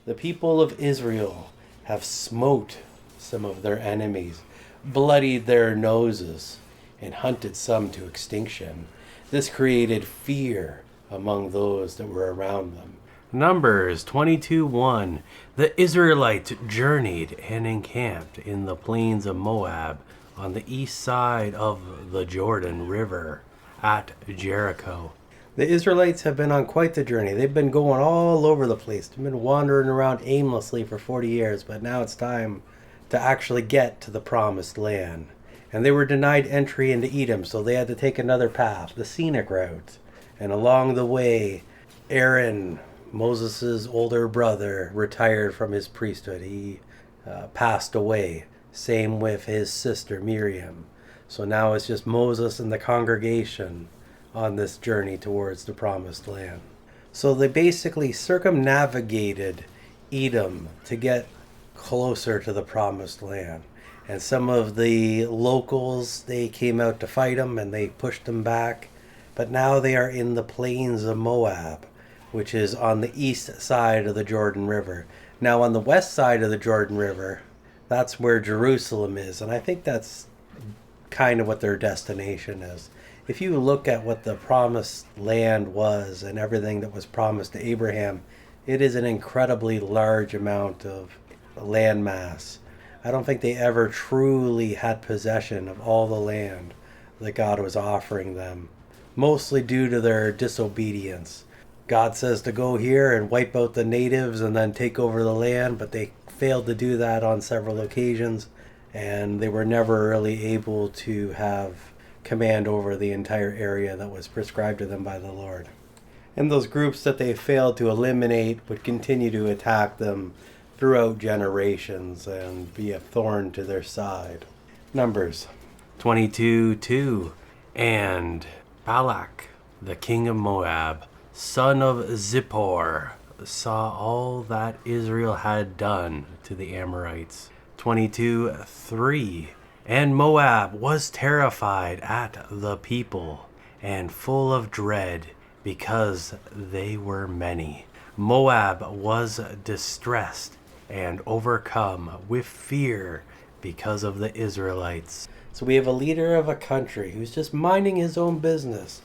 The people of Israel have smote some of their enemies, bloodied their noses, and hunted some to extinction. This created fear among those that were around them. Numbers 22:1. The Israelites journeyed and encamped in the plains of Moab on the east side of the Jordan River at Jericho. The Israelites have been on quite the journey. They've been going all over the place. They've been wandering around aimlessly for 40 years, but now it's time to actually get to the promised land. And they were denied entry into Edom, so they had to take another path, the scenic route. And along the way, Aaron, Moses' older brother, retired from his priesthood. He passed away. Same with his sister Miriam. So now it's just Moses and the congregation on this journey towards the promised land. So they basically circumnavigated Edom to get closer to the promised land. And some of the locals, they came out to fight them and they pushed them back. But now they are in the plains of Moab, which is on the east side of the Jordan River. Now on the west side of the Jordan River, that's where Jerusalem is. And I think that's kind of what their destination is. If you look at what the promised land was and everything that was promised to Abraham, it is an incredibly large amount of landmass. I don't think they ever truly had possession of all the land that God was offering them, mostly due to their disobedience. God says to go here and wipe out the natives and then take over the land, but they failed to do that on several occasions, and they were never really able to have command over the entire area that was prescribed to them by the Lord. And those groups that they failed to eliminate would continue to attack them throughout generations and be a thorn to their side. Numbers 22:2. And Balak, the king of Moab, son of Zippor, saw all that Israel had done to the Amorites. 22:3. And Moab was terrified at the people and full of dread because they were many. Moab was distressed and overcome with fear because of the Israelites. So we have a leader of a country who's just minding his own business,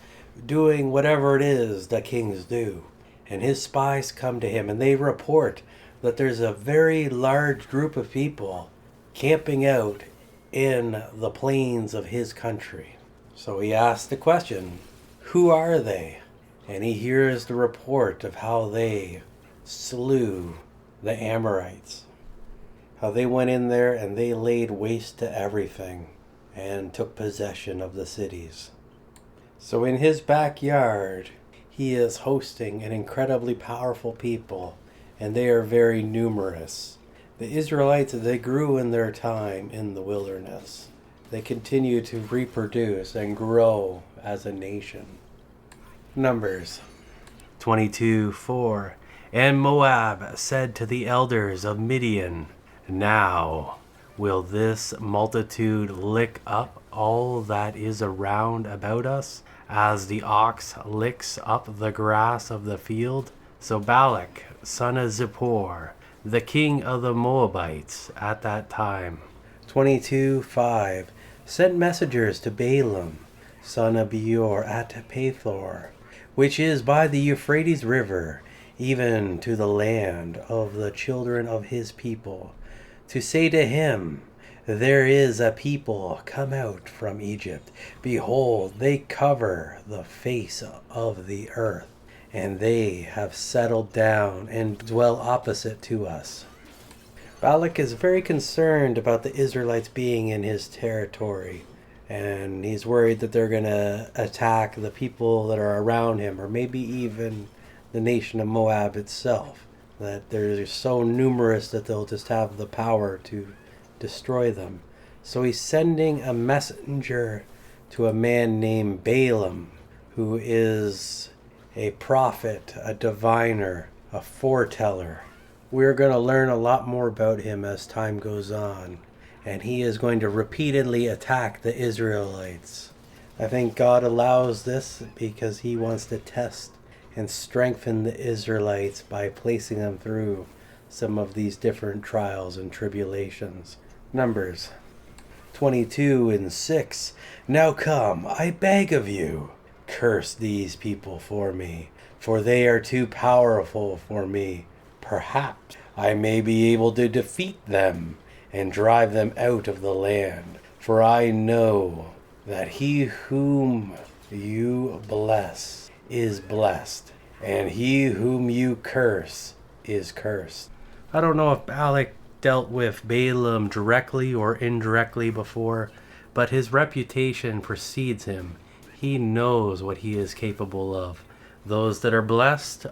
doing whatever it is that kings do. And his spies come to him and they report that there's a very large group of people camping out in the plains of his country. So he asks the question, who are they? And he hears the report of how they slew the Amorites. How they went in there and they laid waste to everything and took possession of the cities. So in his backyard, he is hosting an incredibly powerful people, and they are very numerous. The Israelites, they grew in their time in the wilderness. They continue to reproduce and grow as a nation. Numbers 22:4. And Moab said to the elders of Midian, now will this multitude lick up all that is around about us, as the ox licks up the grass of the field? So Balak, son of Zippor, the king of the Moabites at that time, 22:5, sent messengers to Balaam, son of Beor, at Pethor, which is by the Euphrates River, even to the land of the children of his people, to say to him, there is a people come out from Egypt. Behold, they cover the face of the earth, and they have settled down and dwell opposite to us. Balak is very concerned about the Israelites being in his territory, and he's worried that they're going to attack the people that are around him, or maybe even the nation of Moab itself, that they're so numerous that they'll just have the power to destroy them. So he's sending a messenger to a man named Balaam, who is a prophet, a diviner, a foreteller. We're going to learn a lot more about him as time goes on, and he is going to repeatedly attack the Israelites. I think God allows this because he wants to test and strengthen the Israelites by placing them through some of these different trials and tribulations. Numbers 22:6. Now come, I beg of you, curse these people for me, for they are too powerful for me. Perhaps I may be able to defeat them and drive them out of the land. For I know that he whom you bless is blessed, and he whom you curse is cursed. I don't know if Balak dealt with Balaam directly or indirectly before, but his reputation precedes him. He knows what he is capable of. Those that are blessed,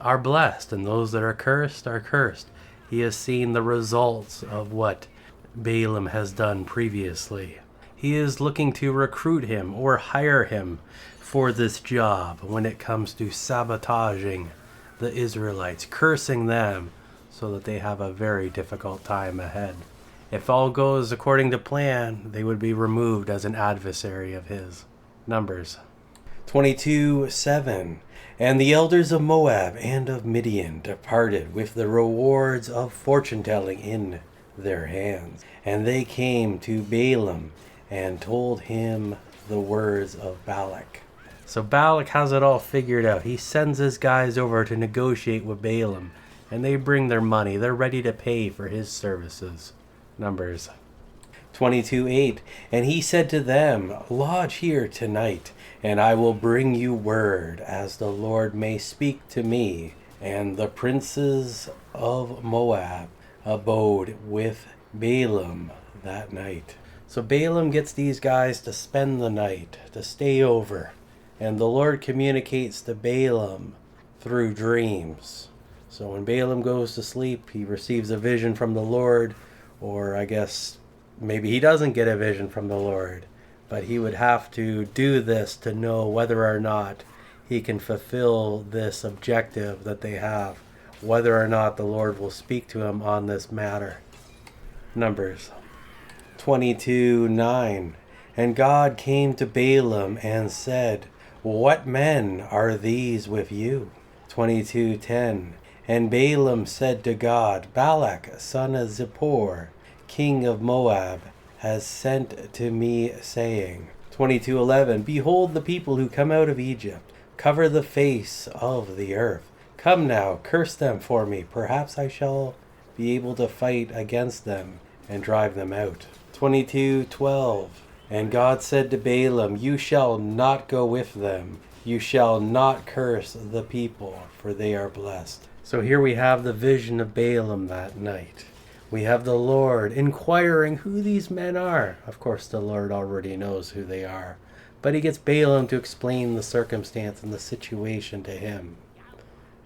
and those that are cursed. He has seen the results of what Balaam has done previously. He is looking to recruit him or hire him for this job when it comes to sabotaging the Israelites, cursing them so that they have a very difficult time ahead. If all goes according to plan, they would be removed as an adversary of his. Numbers 22:7. And the elders of Moab and of Midian departed with the rewards of fortune-telling in their hands. And they came to Balaam and told him the words of Balak. So Balak has it all figured out. He sends his guys over to negotiate with Balaam, and they bring their money. They're ready to pay for his services. Numbers 22:8. And he said to them, lodge here tonight, and I will bring you word as the Lord may speak to me. And the princes of Moab abode with Balaam that night. So Balaam gets these guys to spend the night, to stay over. And the Lord communicates to Balaam through dreams. So when Balaam goes to sleep, he receives a vision from the Lord, or I guess maybe he doesn't get a vision from the Lord, but he would have to do this to know whether or not he can fulfill this objective that they have, whether or not the Lord will speak to him on this matter. Numbers 22:9. And God came to Balaam and said, what men are these with you? 22:10. And Balaam said to God, Balak, son of Zippor, king of Moab, has sent to me, saying, 22:11. Behold the people who come out of Egypt, cover the face of the earth. Come now, curse them for me. Perhaps I shall be able to fight against them and drive them out. 22:12. And God said to Balaam, you shall not go with them. You shall not curse the people, for they are blessed. So here we have the vision of Balaam that night. We have the Lord inquiring who these men are. Of course, the Lord already knows who they are. But he gets Balaam to explain the circumstance and the situation to him,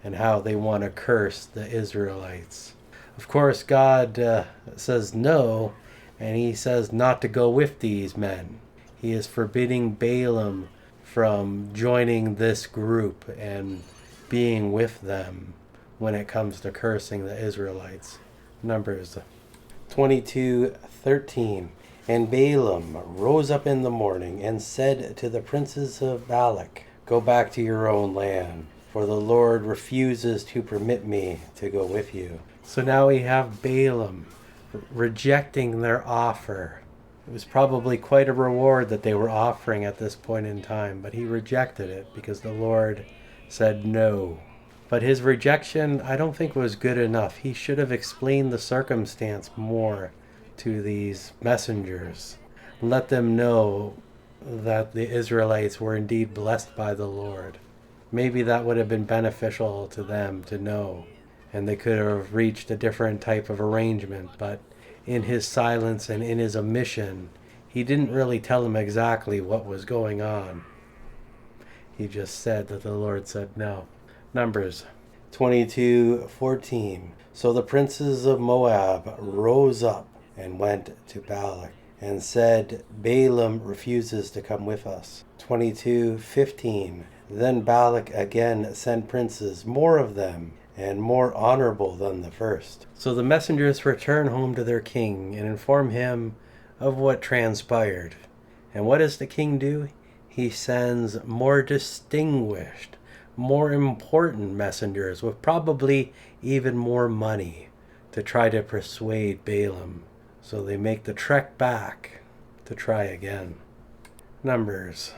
and how they want to curse the Israelites. Of course, God says no, and he says not to go with these men. He is forbidding Balaam from joining this group and being with them when it comes to cursing the Israelites. Numbers 22:13. And Balaam rose up in the morning and said to the princes of Balak, go back to your own land, for the Lord refuses to permit me to go with you. So now we have Balaam rejecting their offer. It was probably quite a reward that they were offering at this point in time, but he rejected it because the Lord said no. But his rejection, I don't think, was good enough. He should have explained the circumstance more to these messengers. Let them know that the Israelites were indeed blessed by the Lord. Maybe that would have been beneficial to them to know, and they could have reached a different type of arrangement. But in his silence and in his omission, he didn't really tell them exactly what was going on. He just said that the Lord said no. Numbers 22:14. So the princes of Moab rose up and went to Balak and said, Balaam refuses to come with us. 22:15. Then Balak again sent princes, more of them, and more honorable than the first. So the messengers return home to their king and inform him of what transpired. And what does the king do? He sends more distinguished, more important messengers with probably even more money to try to persuade Balaam. So they make the trek back to try again. Numbers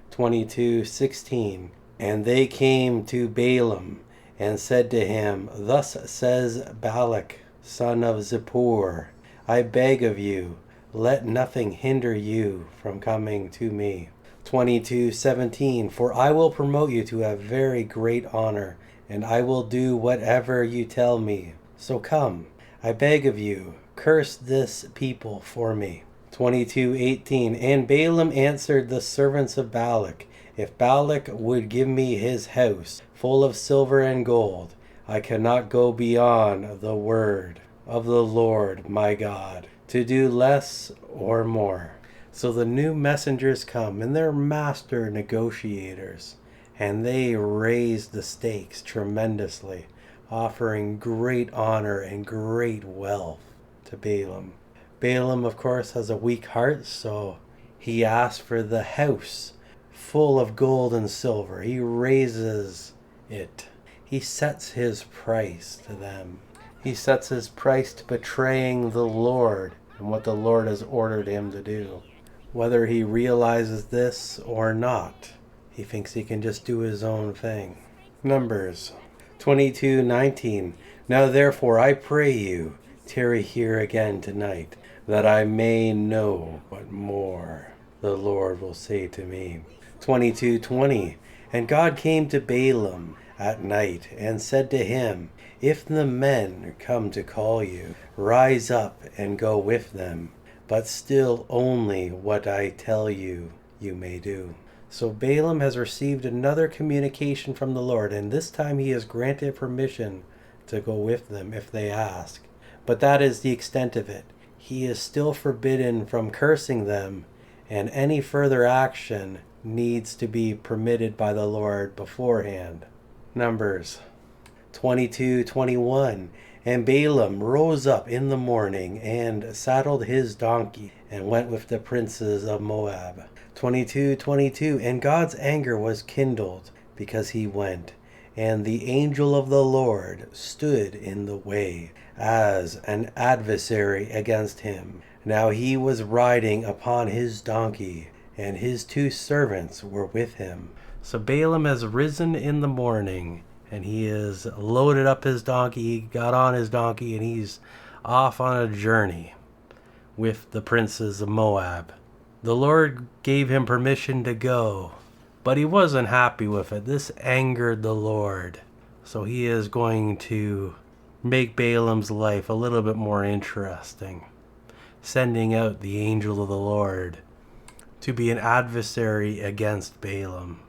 22:16. And they came to Balaam and said to him, Thus says Balak, son of Zippor, I beg of you, let nothing hinder you from coming to me. 22:17. For I will promote you to a very great honor, and I will do whatever you tell me. So come, I beg of you, curse this people for me. 22:18. And Balaam answered the servants of Balak, If Balak would give me his house full of silver and gold, I cannot go beyond the word of the Lord my God, to do less or more. So the new messengers come, and they're master negotiators, and they raise the stakes tremendously, offering great honor and great wealth to Balaam. Balaam, of course, has a weak heart, so he asks for the house full of gold and silver. He raises it. He sets his price to them. He sets his price to betraying the Lord and what the Lord has ordered him to do. Whether he realizes this or not, he thinks he can just do his own thing. Numbers 22:19. Now therefore I pray you, tarry here again tonight, that I may know what more the Lord will say to me. 22:20. And God came to Balaam at night and said to him, If the men come to call you, rise up and go with them, but still only what I tell you you may do. So Balaam has received another communication from the Lord, and this time he is granted permission to go with them if they ask. But that is the extent of it. He is still forbidden from cursing them, and any further action needs to be permitted by the Lord beforehand. Numbers 22:21. And Balaam rose up in the morning and saddled his donkey and went with the princes of Moab. 22:22. And God's anger was kindled because he went, and the angel of the Lord stood in the way as an adversary against him. Now he was riding upon his donkey, and his 2 servants were with him. So Balaam has risen in the morning, and he has loaded up his donkey, he got on his donkey, and he's off on a journey with the princes of Moab. The Lord gave him permission to go, but he wasn't happy with it. This angered the Lord. So he is going to make Balaam's life a little bit more interesting, sending out the angel of the Lord to be an adversary against Balaam.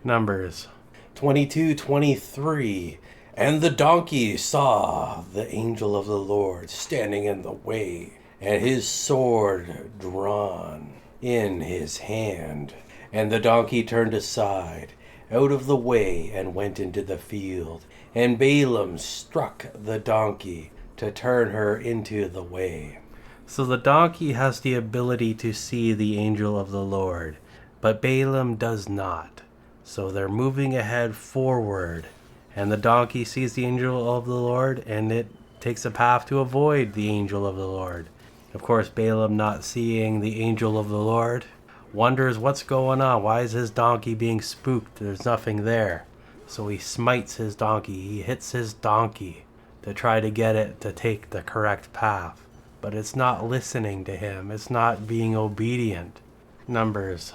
Numbers 22:23. And the donkey saw the angel of the Lord standing in the way, and his sword drawn in his hand. And the donkey turned aside out of the way and went into the field. And Balaam struck the donkey to turn her into the way. So the donkey has the ability to see the angel of the Lord, but Balaam does not. So they're moving ahead forward, and the donkey sees the angel of the Lord, and it takes a path to avoid the angel of the Lord. Of course, Balaam, not seeing the angel of the Lord, wonders what's going on. Why is his donkey being spooked? There's nothing there. So he smites his donkey. He hits his donkey to try to get it to take the correct path. But it's not listening to him. It's not being obedient. Numbers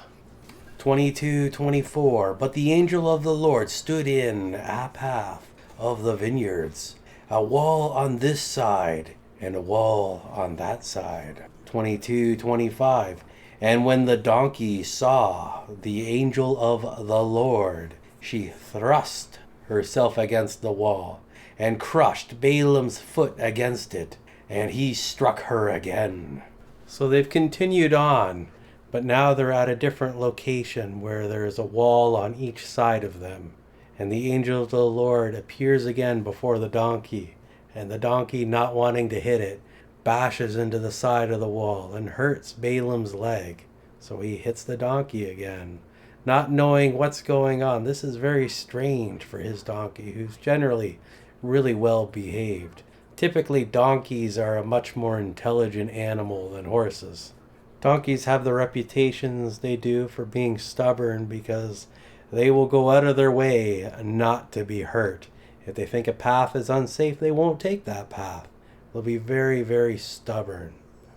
22:24. But the angel of the Lord stood in a path of the vineyards, a wall on this side and a wall on that side. 22:25. And when the donkey saw the angel of the Lord, she thrust herself against the wall and crushed Balaam's foot against it, and he struck her again. So they've continued on, but now they're at a different location where there's a wall on each side of them. And the angel of the Lord appears again before the donkey, and the donkey, not wanting to hit it, bashes into the side of the wall and hurts Balaam's leg. So he hits the donkey again, not knowing what's going on. This is very strange for his donkey, who's generally really well behaved. Typically, donkeys are a much more intelligent animal than horses. Donkeys have the reputations they do for being stubborn because they will go out of their way not to be hurt. If they think a path is unsafe, they won't take that path. They'll be very, very stubborn.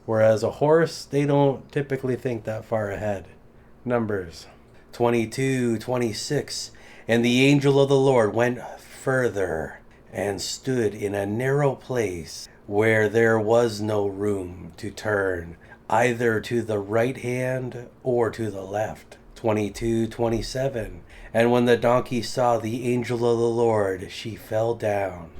Whereas a horse, they don't typically think that far ahead. Numbers 22:26. And the angel of the Lord went further and stood in a narrow place where there was no room to turn, either to the right hand or to the left. 22:27. And when the donkey saw the angel of the Lord, she fell down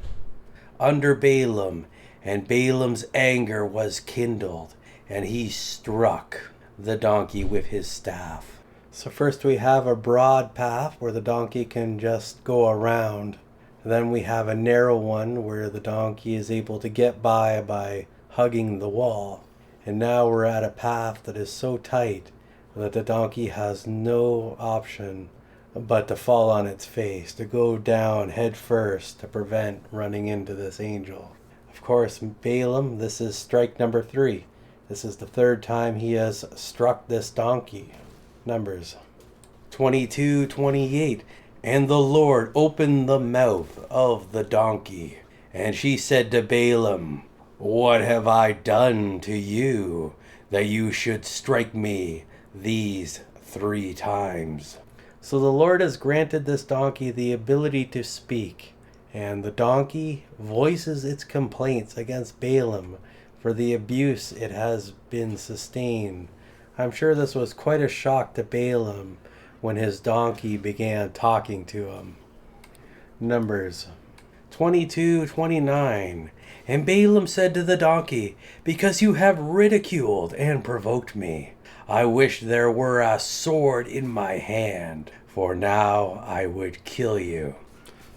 under Balaam, and Balaam's anger was kindled, and he struck the donkey with his staff. So first we have a broad path where the donkey can just go around. Then we have a narrow one where the donkey is able to get by hugging the wall. And now we're at a path that is so tight that the donkey has no option but to fall on its face, to go down head first to prevent running into this angel. Of course, Balaam, this is strike number 3. This is the 3rd time he has struck this donkey. Numbers 22:28. And the Lord opened the mouth of the donkey, and she said to Balaam, What have I done to you, that you should strike me these 3 times? So the Lord has granted this donkey the ability to speak, and the donkey voices its complaints against Balaam for the abuse it has been sustained. I'm sure this was quite a shock to Balaam when his donkey began talking to him. Numbers 22:29. And Balaam said to the donkey, Because you have ridiculed and provoked me, I wish there were a sword in my hand, for now I would kill you.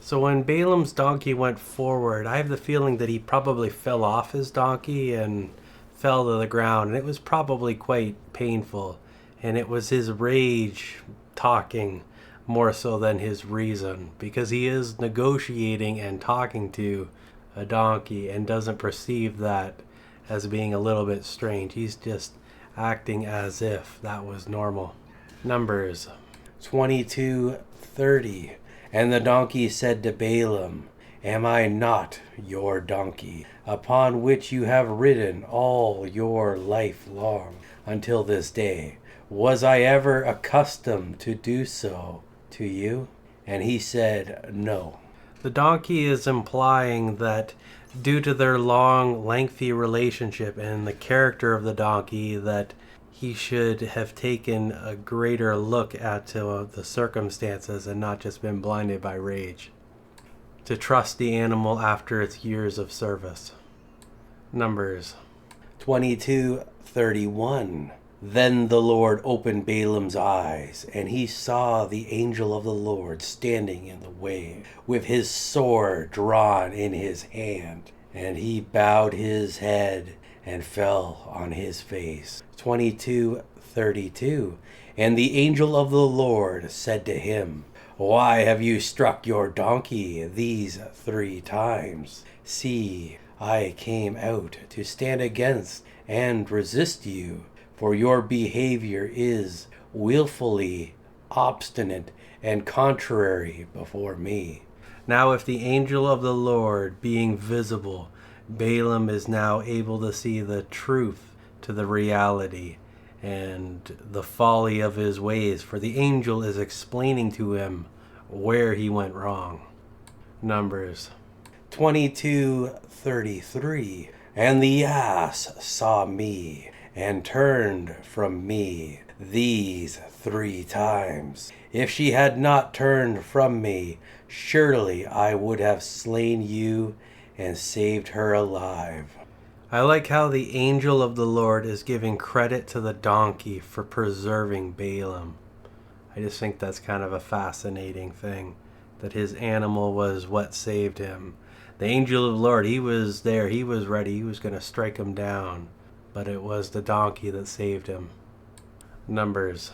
So when Balaam's donkey went forward, I have the feeling that he probably fell off his donkey and fell to the ground, and it was probably quite painful, and it was his rage talking more so than his reason, because he is negotiating and talking to a donkey and doesn't perceive that as being a little bit strange. He's just acting as if that was normal. Numbers 22:30. And the donkey said to Balaam, Am I not your donkey, upon which you have ridden all your life long until this day? Was I ever accustomed to do so to you? And he said, No. The donkey is implying that due to their long, lengthy relationship and the character of the donkey, that he should have taken a greater look at the circumstances and not just been blinded by rage. To trust the animal after its years of service. Numbers 22:31. Then the Lord opened Balaam's eyes, and he saw the angel of the Lord standing in the way, with his sword drawn in his hand. And he bowed his head and fell on his face. 22:32. And the angel of the Lord said to him, Why have you struck your donkey these 3 times? See, I came out to stand against and resist you, for your behavior is willfully obstinate and contrary before me. Now if the angel of the Lord being visible, Balaam is now able to see the truth to the reality and the folly of his ways, for the angel is explaining to him where he went wrong. Numbers 22:33. And the ass saw me and turned from me these 3 times. If she had not turned from me, surely I would have slain you and saved her alive. I like how the angel of the Lord is giving credit to the donkey for preserving Balaam. I just think that's kind of a fascinating thing, that his animal was what saved him. The angel of the Lord, he was there, he was ready, he was going to strike him down, but it was the donkey that saved him. Numbers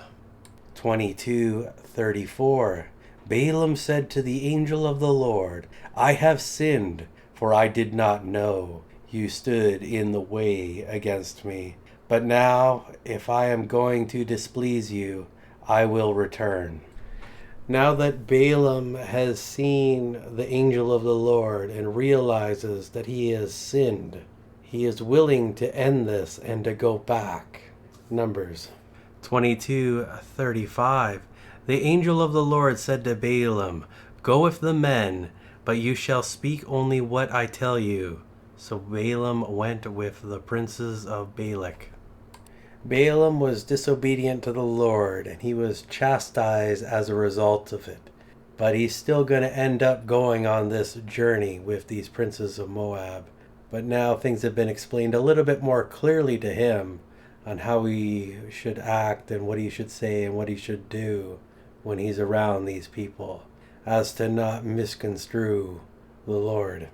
22:34. Balaam said to the angel of the Lord, I have sinned, for I did not know you stood in the way against me. But now, if I am going to displease you, I will return." Now that Balaam has seen the angel of the Lord and realizes that he has sinned, he is willing to end this and to go back. Numbers 22:35. The angel of the Lord said to Balaam, "Go with the men, but you shall speak only what I tell you." So Balaam went with the princes of Balak. Balaam was disobedient to the Lord, and he was chastised as a result of it. But he's still going to end up going on this journey with these princes of Moab. But now things have been explained a little bit more clearly to him on how he should act and what he should say and what he should do when he's around these people, as to not misconstrue the Lord.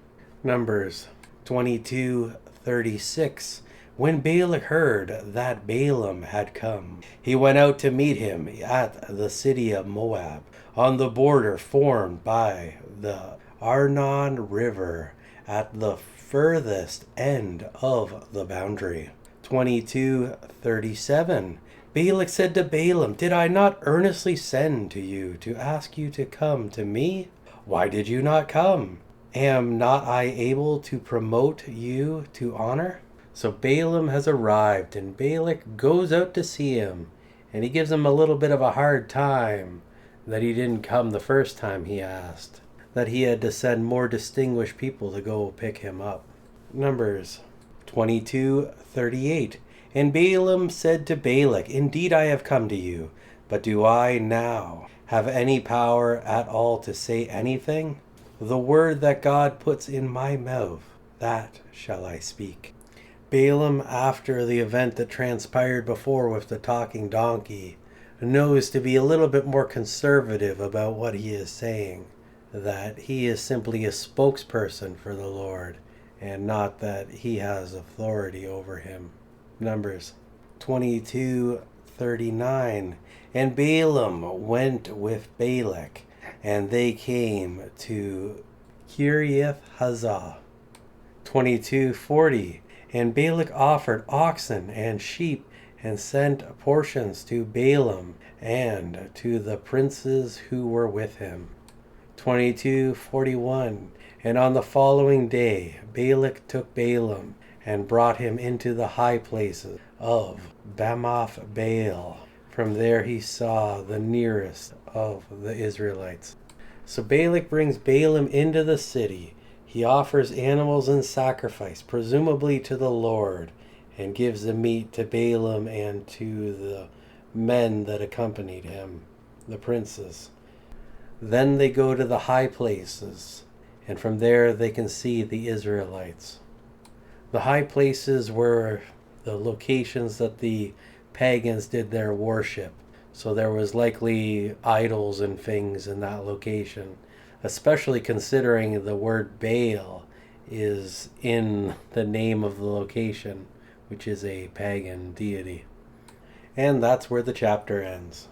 Numbers 22:36. When Balak heard that Balaam had come, he went out to meet him at the city of Moab, on the border formed by the Arnon River, at the furthest end of the boundary. 22:37. Balak said to Balaam, "Did I not earnestly send to you to ask you to come to me? Why did you not come? Am not I able to promote you to honor?" So Balaam has arrived, and Balak goes out to see him, and he gives him a little bit of a hard time that he didn't come the first time he asked, that he had to send more distinguished people to go pick him up. Numbers 22:38. And Balaam said to Balak, "Indeed I have come to you, but do I now have any power at all to say anything? The word that God puts in my mouth, that shall I speak." Balaam, after the event that transpired before with the talking donkey, knows to be a little bit more conservative about what he is saying, that he is simply a spokesperson for the Lord, and not that he has authority over him. Numbers 22:39. And Balaam went with Balak, and they came to Kiriath Huzzah. 22:40. And Balak offered oxen and sheep, and sent portions to Balaam and to the princes who were with him. 22:41. And on the following day Balak took Balaam and brought him into the high places of Bamoth Baal. From there he saw the nearest of the Israelites. So Balak brings Balaam into the city. He offers animals in sacrifice, presumably to the Lord, and gives the meat to Balaam and to the men that accompanied him, the princes. Then they go to the high places, and from there they can see the Israelites. The high places were the locations that the pagans did their worship. So there was likely idols and things in that location, especially considering the word Baal is in the name of the location, which is a pagan deity. And that's where the chapter ends.